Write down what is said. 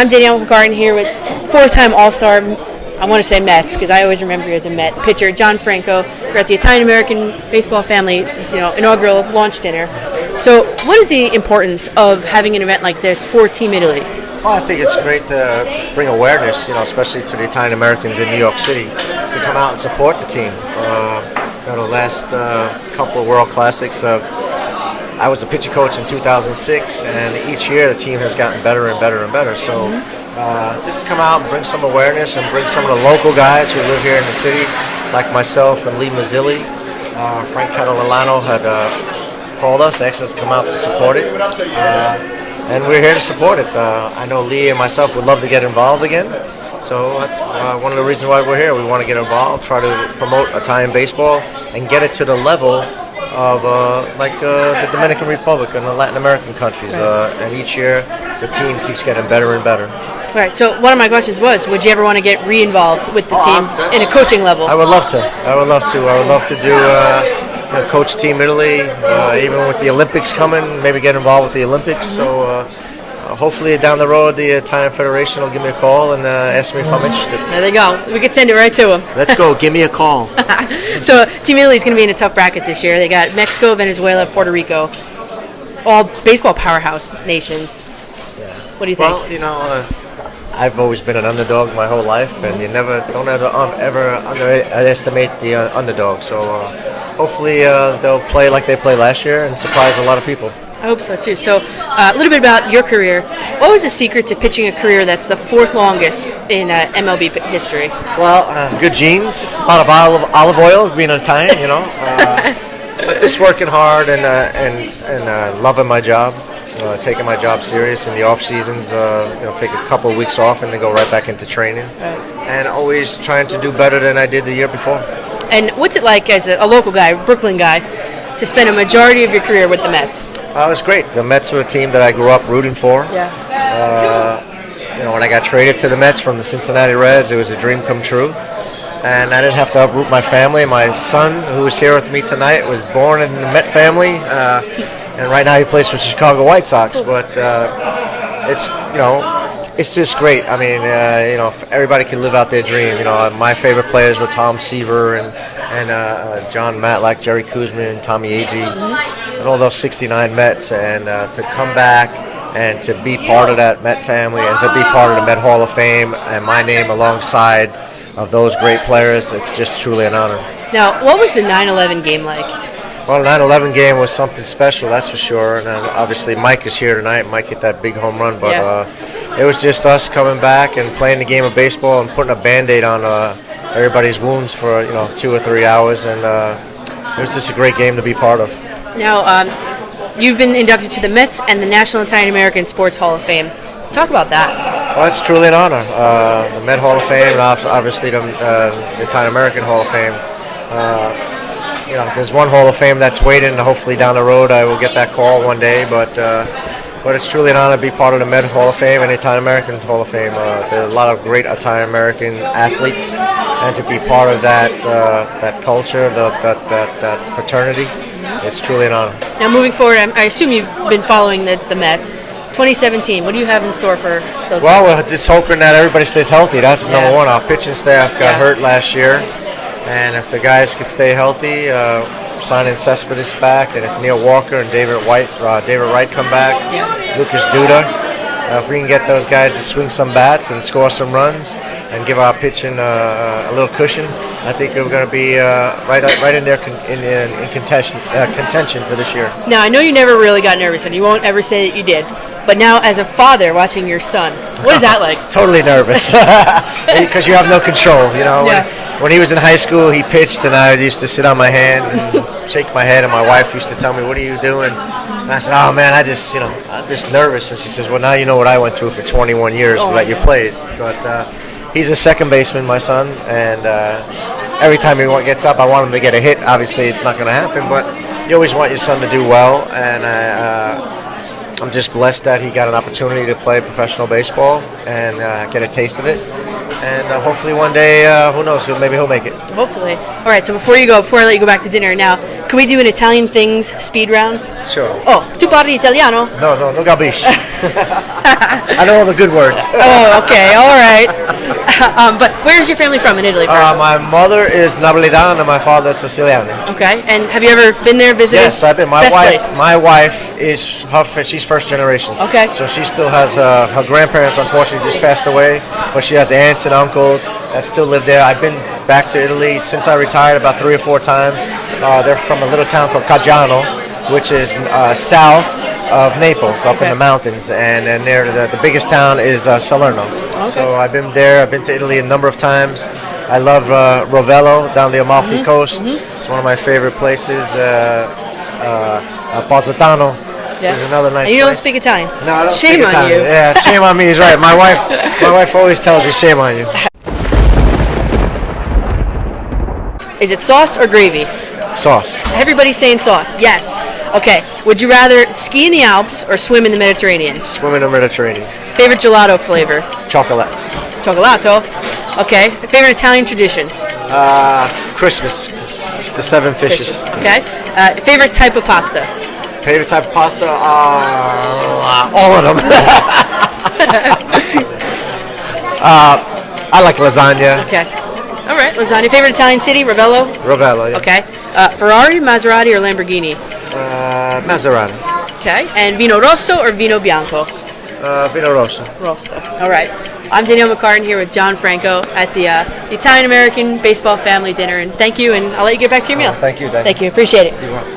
I'm Danielle McCartan here with four-time All-Star, I want to say Mets, because I always remember you as a Met pitcher, John Franco. We're at the Italian American Baseball Family, inaugural launch dinner. So, what is the importance of having an event like this for Team Italy? Well, I think it's great to bring awareness, especially to the Italian Americans in New York City, to come out and support the team. The last couple of World Classics, I was a pitching coach in 2006, and each year the team has gotten better and better and better. So just come out and bring some awareness and bring some of the local guys who live here in the city, like myself and Lee Mazzilli. Frank Catalano had called us, asked us to come out to support it. And we're here to support it. I know Lee and myself would love to get involved again. So that's one of the reasons why we're here. We want to get involved, try to promote Italian baseball, and get it to the level of the Dominican Republic and the Latin American countries. And each year, the team keeps getting better and better. All right, so one of my questions was, would you ever want to get re-involved with the team in a coaching level? I would love to. I would love to do coach Team Italy, even with the Olympics coming, maybe get involved with the Olympics. So hopefully down the road, the Italian Federation will give me a call and ask me if I'm interested. There they go. We could send it right to them. Let's go. Give me a call. So Team Italy is going to be in a tough bracket this year. They got Mexico, Venezuela, Puerto Rico, all baseball powerhouse nations. Yeah. What do you think? Well, I've always been an underdog my whole life, and you don't ever underestimate the underdog. So hopefully they'll play like they played last year and surprise a lot of people. I hope so too. So a little bit about your career. What was the secret to pitching a career that's the fourth longest in MLB history? Well, good genes, a lot of olive oil, being Italian, but just working hard and loving my job. Taking my job serious in the off seasons, take a couple of weeks off and then go right back into training, and always trying to do better than I did the year before. And what's it like as a local guy, Brooklyn guy, to spend a majority of your career with the Mets? It was great. The Mets were a team that I grew up rooting for. Yeah. When I got traded to the Mets from the Cincinnati Reds, it was a dream come true. And I didn't have to uproot my family. My son, who is here with me tonight, was born in the Met family. And right now he plays for the Chicago White Sox, but it's just great. I mean, everybody can live out their dream. My favorite players were Tom Seaver and John Matlack, Jerry Kuzman, and Tommy Agee, and all those 69 Mets. And to come back and to be part of that Met family and to be part of the Met Hall of Fame and my name alongside of those great players, it's just truly an honor. Now, what was the 9/11 game like? Well, the 9/11 game was something special, that's for sure. And obviously Mike is here tonight. Mike hit that big home run. But it was just us coming back and playing the game of baseball and putting a Band-Aid on everybody's wounds for 2 or 3 hours. And it was just a great game to be part of. Now, you've been inducted to the Mets and the National Italian American Sports Hall of Fame. Talk about that. Well, it's truly an honor. The Met Hall of Fame and obviously the Italian American Hall of Fame. There's one Hall of Fame that's waiting, and hopefully down the road I will get that call one day. But it's truly an honor to be part of the Met Hall of Fame and the Italian American Hall of Fame. There are a lot of great Italian American athletes, and to be part of that culture, that fraternity, it's truly an honor. Now, moving forward, I assume you've been following the Mets. 2017, what do you have in store for those? Well, Mets? we're just hoping that everybody stays healthy. That's number one. Our pitching staff got hurt last year. And if the guys could stay healthy, signing Cespedes back, and if Neil Walker and David Wright come back, Lucas Duda, if we can get those guys to swing some bats and score some runs and give our pitching a little cushion, I think we're going to be right in there in contention for this year. Now, I know you never really got nervous, and you won't ever say that you did. But now, as a father watching your son, what is that like? Totally nervous, because you have no control. When he was in high school, he pitched, and I used to sit on my hands and shake my head, and my wife used to tell me, "What are you doing?" And I said, "Oh man, I'm just nervous." And she says, "Well, now you know what I went through for 21 years that you played." But he's a second baseman, my son, and every time he gets up, I want him to get a hit. Obviously, it's not going to happen, but you always want your son to do well, and I'm just blessed that he got an opportunity to play professional baseball and get a taste of it. And hopefully one day, who knows, maybe he'll make it. Hopefully. All right, so before I let you go back to dinner now, can we do an Italian things speed round? Sure. Oh, tu parli italiano? No capisci. I know all the good words. Oh, okay, all right. But where's your family from in Italy first? My mother is Napolitana and my father is Sicilian. Okay, and have you ever been there visiting? Yes, I've been. My wife is she's first generation. Okay. So she still has her grandparents. Unfortunately, just passed away, but she has aunts and uncles that still live there. I've been back to Italy since I retired about 3 or 4 times. They're from a little town called Caggiano, which is south of Naples, up in the mountains, and near the biggest town is Salerno. Okay. So I've been there. I've been to Italy a number of times. I love Rovello down the Amalfi Coast. It's one of my favorite places. Positano is another nice and you place. don't speak Italian? No, I don't Shame speak on Italian. you. Yeah, shame on me is right. My wife always tells me shame on you. Is it sauce or gravy? Sauce. Everybody's saying sauce. Yes. Okay. Would you rather ski in the Alps or swim in the Mediterranean? Swim in the Mediterranean. Favorite gelato flavor? Chocolate. Chocolato. Okay. Favorite Italian tradition? Christmas. The 7 fishes. Okay. Favorite type of pasta? Favorite type of pasta? All of them. I like lasagna. Okay. All right. Lasagna. Favorite Italian city? Ravello? Ravello, yeah. Okay. Ferrari, Maserati, or Lamborghini? Maserati. Okay. And vino rosso or vino bianco? Vino rosso. Rosso. All right. I'm Danielle McCartan here with John Franco at the Italian-American Baseball Family Dinner. And thank you, and I'll let you get back to your meal. Thank you, Danielle. Thank you. Appreciate it. You're welcome.